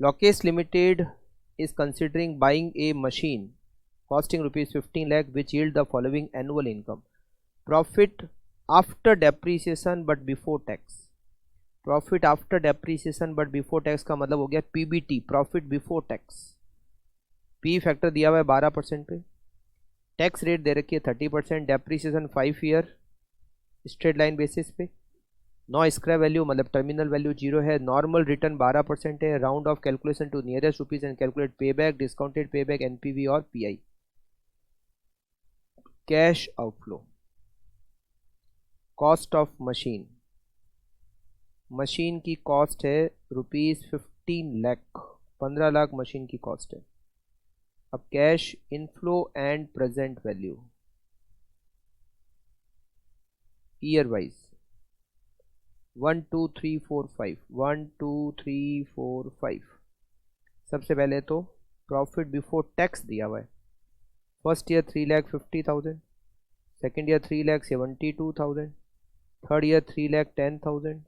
Lockheed Limited is considering buying a machine costing rupees 15 lakh which yield the following annual income. Profit after depreciation but before tax. Profit after depreciation but before tax का मतलब हो गया PBT, profit before tax. P factor दिया हुआ है 12% पे, tax rate दे रखी है 30%, depreciation 5 year straight line basis पे, नो स्क्रैप वैल्यू मतलब टर्मिनल वैल्यू 0 है, नॉर्मल रिटर्न 12% है, round off calculation to nearest rupees and calculate pay back, discounted pay back, NPV और PI. Cash outflow, cost of machine, machine की cost है rupees 15 lakh, 15 lakh machine की cost है। अब cash inflow and present value year wise 1 2 3 4 5 1 2 3 4 5। सबसे पहले तो profit before tax दिया हुआ है। First year 3,50,000, second year 3,72,000, third year 3,10,000,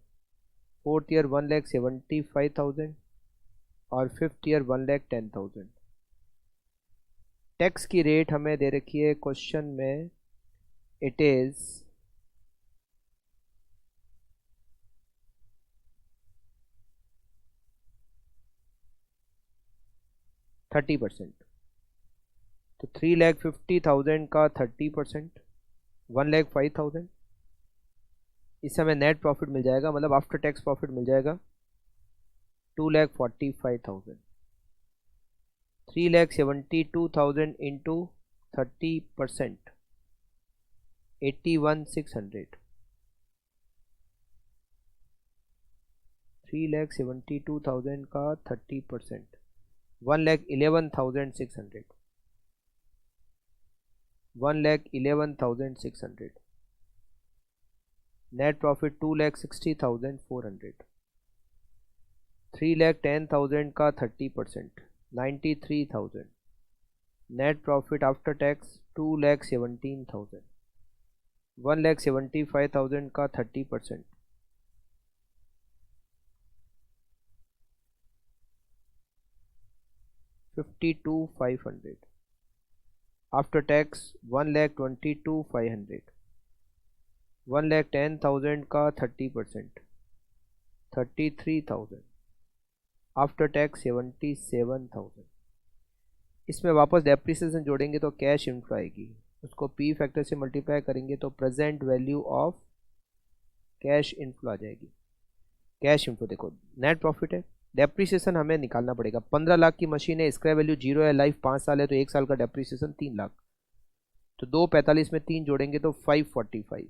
fourth year 1,75,000 और फिफ्थ ईयर 1,10,000। टैक्स की रेट हमें दे रखी है क्वेश्चन में, इट इज 30%। तो 3,50,000 का 30% 1,05,000। इससे हमें नेट प्रॉफिट मिल जाएगा, मतलब आफ्टर टैक्स प्रॉफिट मिल जाएगा 2,45,000। 3,72,000 इंटू 30% 81,600। 3,72,000 का 30% 1,11,600, 1,11,600। Net profit 2,60,400। 3,10,000 का 30% 93,000। Net profit after tax 2,17,000। 1,75,000 का 30% 52,500। After tax 1,22,500। 1,10,000 का 30% 33,000। After tax 77,000। इसमें वापस डेप्रिसिएशन जोड़ेंगे तो कैश इनफ्लो आएगी, उसको पी फैक्टर से मल्टीप्लाई करेंगे तो present value of cash inflow आ जाएगी। कैश इनफ्लो देखो नेट प्रॉफिट है, डेप्रिसिएशन हमें निकालना पड़ेगा। 15 लाख की मशीन है, स्क्रैप वैल्यू 0 है, लाइफ 5 साल है, तो 1 साल का डेप्रिसिएशन 3 लाख। तो 2,45 में 3 जोड़ेंगे तो 545,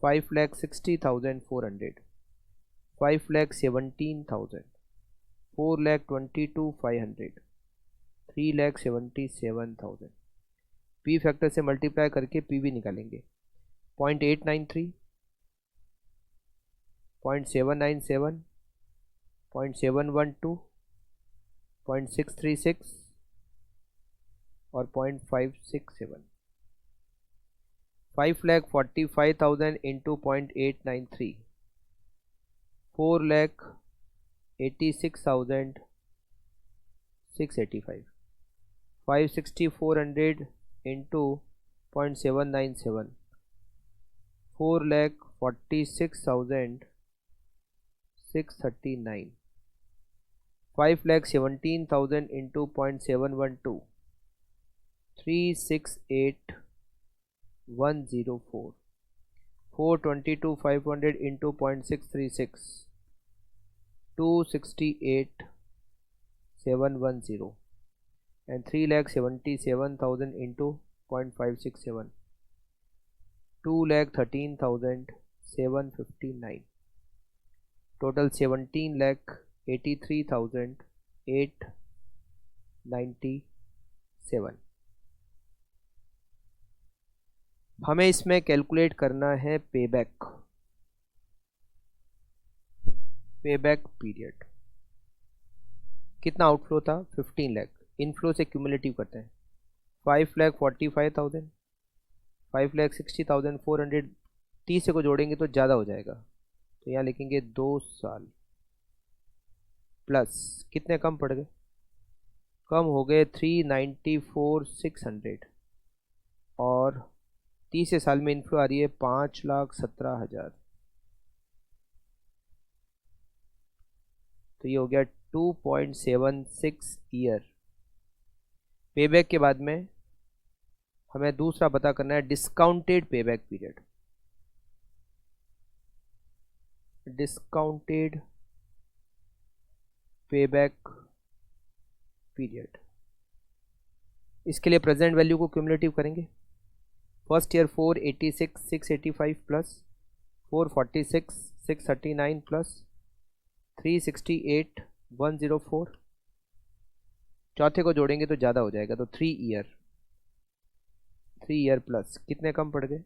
5,60,400, 5,17,000, 4,22,500, 3,77,000। पी फैक्टर से मल्टीप्लाई करके पीवी निकालेंगे 0.893, 0.797, 0.712, 0.636 और 0.567। 5,45,000 into 0.893 4,86,685। 5,60,400 into 0.797 4,46,639। 5,17,000 into 0.712 368,104। 4,22,500 into 0.636 268,710 and 3,77,000 into 0.567 2,13,759। Total 17,83,897। हमें इसमें कैलकुलेट करना है पेबैक पीरियड। कितना आउटफ्लो था 15 लाख, इनफ्लो से क्यूमुलेटिव करते हैं 5,45,000, 5,60,400, 30 को जोड़ेंगे तो ज़्यादा हो जाएगा, तो यहाँ लिखेंगे 2 साल प्लस कितने कम पड़ गए, कम हो गए 394,600 और तीसरे साल में इनफ्लो आ रही है 5,17,000। तो ये हो गया 2.76 ईयर। पेबैक के बाद में हमें दूसरा पता करना है discounted payback period. Discounted payback period, इसके लिए प्रेजेंट वैल्यू को क्यूमुलेटिव करेंगे। First year 486,685 plus 446,639 plus 368,104। चौथे को जोड़ेंगे तो ज़्यादा हो जाएगा, तो 3 ईयर प्लस कितने कम पड़ गए,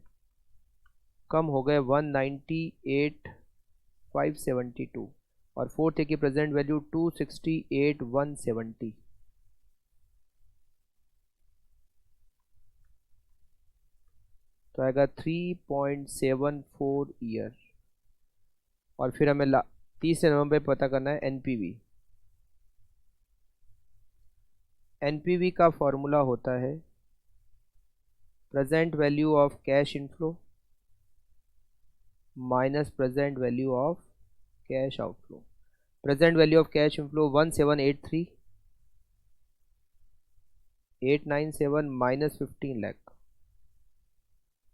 कम हो गए 198,572 और फोर्थ की प्रेजेंट वैल्यू 268,170। तो आएगा 3.74 ईयर। और फिर हमें तीसरे नंबर पे पता करना है एनपीवी। एनपीवी का फॉर्मूला होता है present value of cash inflow minus present value of cash outflow. Present value of cash inflow 1783,897 minus 15 lakh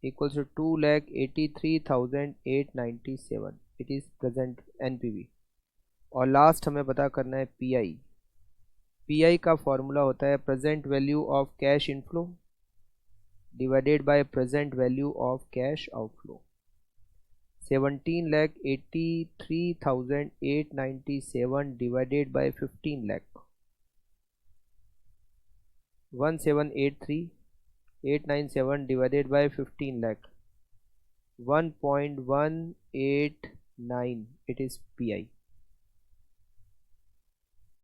equals to 2,83,897। It is present NPV. और लास्ट हमें पता करना है पीआई। पीआई का फॉर्मूला होता है present value of cash inflow divided by present value of cash outflow. 17,83,897 divided by 15 lakh 1783,897 divided by 15 lakh 1.189। it is PI।